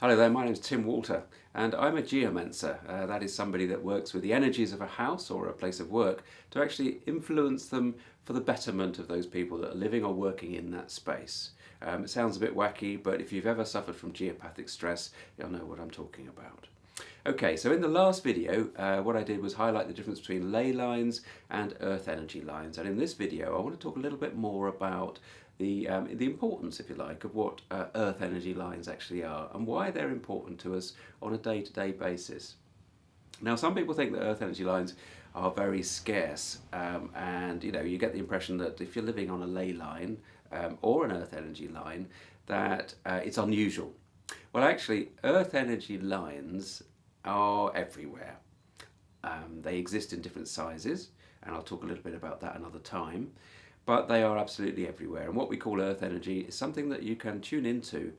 Hello there, my name is Tim Walter and I'm a geomancer. That is somebody that works with the energies of a house or a place of work to actually influence them for the betterment of those people that are living or working in that space. It sounds a bit wacky, but if you've ever suffered from geopathic stress, you'll know what I'm talking about. Okay, so in the last video, what I did was highlight the difference between ley lines and earth energy lines. And in this video, I want to talk a little bit more about the importance, if you like, of what earth energy lines actually are and why they're important to us on a day-to-day basis. Now, some people think that earth energy lines are very scarce, and you get the impression that if you're living on a ley line or an earth energy line, that it's unusual. Well, actually, earth energy lines are everywhere. They exist in different sizes, and I'll talk a little bit about that another time, but they are absolutely everywhere. And what we call earth energy is something that you can tune into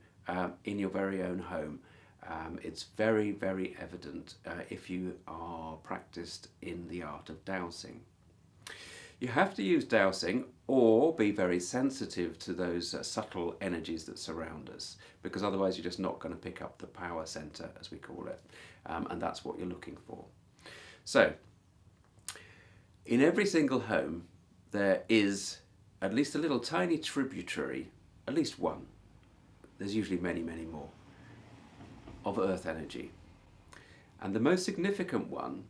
in your very own home. It's very, very evident if you are practiced in the art of dowsing. You have to use dowsing or be very sensitive to those subtle energies that surround us, because otherwise you're just not going to pick up the power center, as we call it, and that's what you're looking for. So, in every single home there is at least a little tiny tributary, at least one, there's usually many, many more, of earth energy. And the most significant one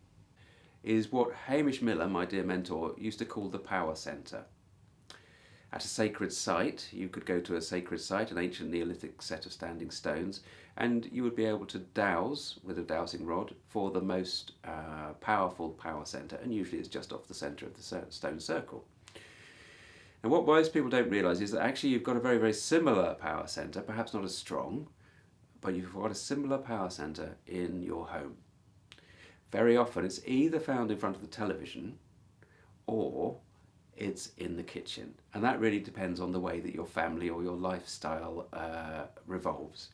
is what Hamish Miller, my dear mentor, used to call the power centre. At a sacred site, you could go to a sacred site, an ancient Neolithic set of standing stones, and you would be able to dowse with a dowsing rod for the most powerful power centre, and usually it's just off the centre of the stone circle. And what most people don't realise is that actually you've got a very, very similar power centre, perhaps not as strong, but you've got a similar power centre in your home. Very often it's either found in front of the television or it's in the kitchen, and that really depends on the way that your family or your lifestyle revolves.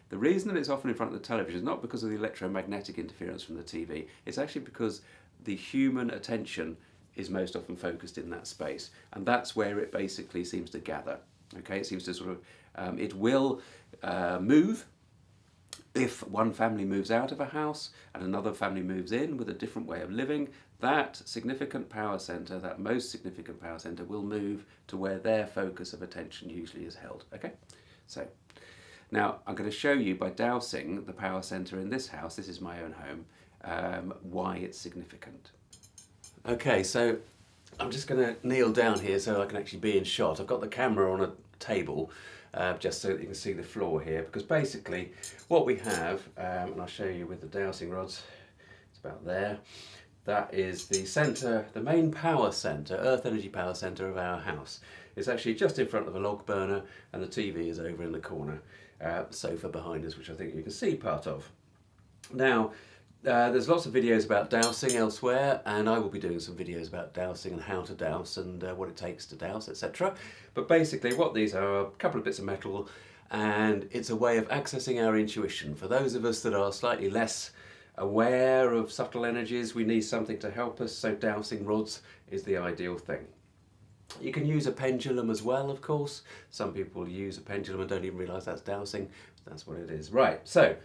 The reason that it's often in front of the television is not because of the electromagnetic interference from the TV, it's actually because the human attention is most often focused in that space, and that's where it basically seems to gather. Okay, it seems to sort of, it will move if one family moves out of a house and another family moves in with a different way of living. That significant power centre, that most significant power centre, will move to where their focus of attention usually is held. Okay, so now I'm going to show you by dowsing the power centre in this house, this is my own home, why it's significant. Okay, so I'm just going to kneel down here so I can actually be in shot. I've got the camera on a table just so that you can see the floor here, because basically what we have, and I'll show you with the dowsing rods, it's about there, that is the centre, the main power centre, earth energy power centre of our house. It's actually just in front of a log burner, and the TV is over in the corner, the sofa behind us, which I think you can see part of. Now, there's lots of videos about dowsing elsewhere, and I will be doing some videos about dowsing and how to dowse and what it takes to dowse, etc. But basically what these are a couple of bits of metal, and it's a way of accessing our intuition. For those of us that are slightly less aware of subtle energies, we need something to help us, so dowsing rods is the ideal thing. You can use a pendulum as well, of course. Some people use a pendulum and don't even realise that's dowsing. That's what it is. Right, so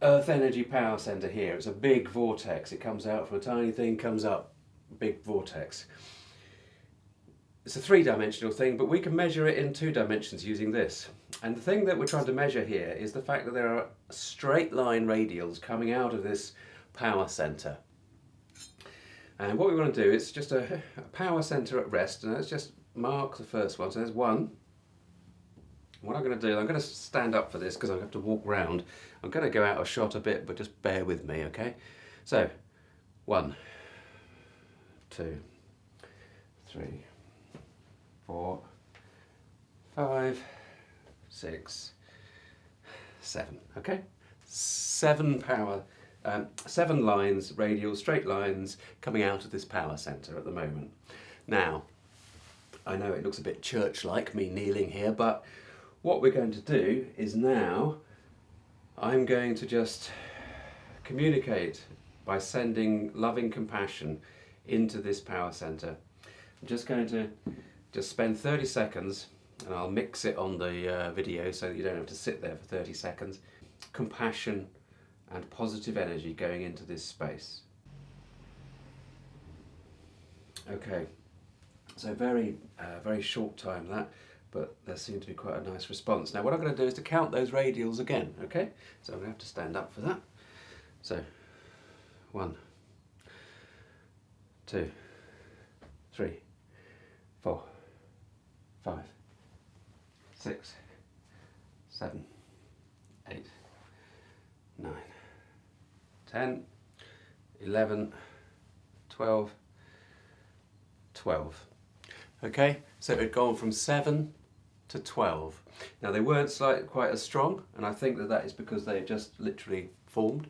earth energy power centre here. It's a big vortex. It comes out from a tiny thing, comes up, big vortex. It's a three-dimensional thing, but we can measure it in 2 dimensions using this. And the thing that we're trying to measure here is the fact that there are straight line radials coming out of this power centre. And what we want to do is just a power centre at rest, and let's just mark the first one. So there's one. What I'm going to do, I'm going to stand up for this because I have to walk round. I'm going to go out of shot a bit, but just bear with me, okay? So, 1, 2, 3, 4, 5, 6, 7, okay? 7 lines, radial, straight lines coming out of this power centre at the moment. Now, I know it looks a bit church-like, me kneeling here, but what we're going to do is now I'm going to just communicate by sending loving compassion into this power centre. I'm just going to spend 30 seconds, and I'll mix it on the video so that you don't have to sit there for 30 seconds. compassion and positive energy going into this space. Okay, so very short time that, but there seemed to be quite a nice response. Now what I'm going to do is to count those radials again, okay? So I'm going to have to stand up for that. So 1, 2, 3, 4, 5, 6, 7, 8, 9, 10, 11, 12, 12. Okay, so it had gone from 7 to 12. Now they weren't quite as strong, and I think that is because they just literally formed.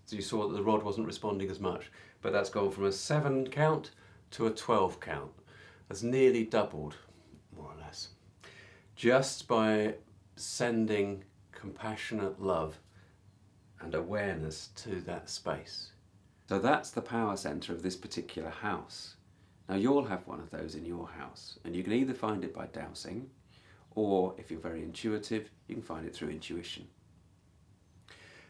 So you saw that the rod wasn't responding as much, but that's gone from a 7 count to a 12 count. That's nearly doubled, more or less, just by sending compassionate love and awareness to that space. So that's the power center of this particular house. Now you'll have one of those in your house, and you can either find it by dowsing, or if you're very intuitive, you can find it through intuition.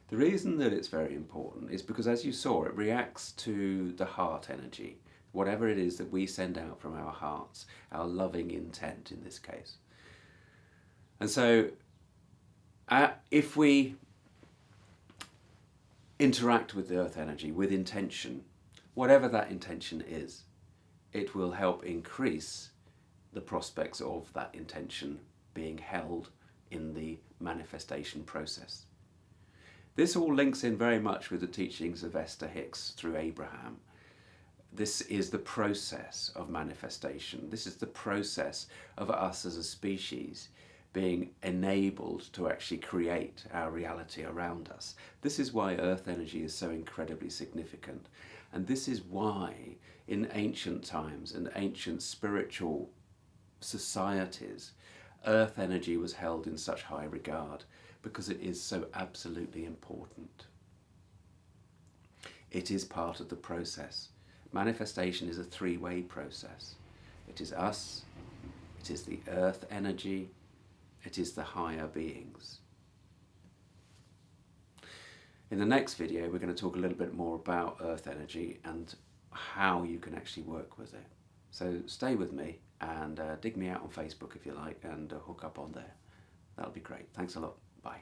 The reason that it's very important is because, as you saw, it reacts to the heart energy, whatever it is that we send out from our hearts, our loving intent in this case. And so if we interact with the earth energy with intention, whatever that intention is, it will help increase the prospects of that intention being held in the manifestation process. This all links in very much with the teachings of Esther Hicks through Abraham. This is the process of manifestation. This is the process of us as a species being enabled to actually create our reality around us. This is why earth energy is so incredibly significant. And this is why in ancient times and ancient spiritual societies, earth energy was held in such high regard, because it is so absolutely important. It is part of the process. Manifestation is a three-way process. It is us, it is the earth energy, it is the higher beings. In the next video, we're going to talk a little bit more about earth energy and how you can actually work with it. So stay with me and dig me out on Facebook if you like, and hook up on there. That'll be great. Thanks a lot. Bye.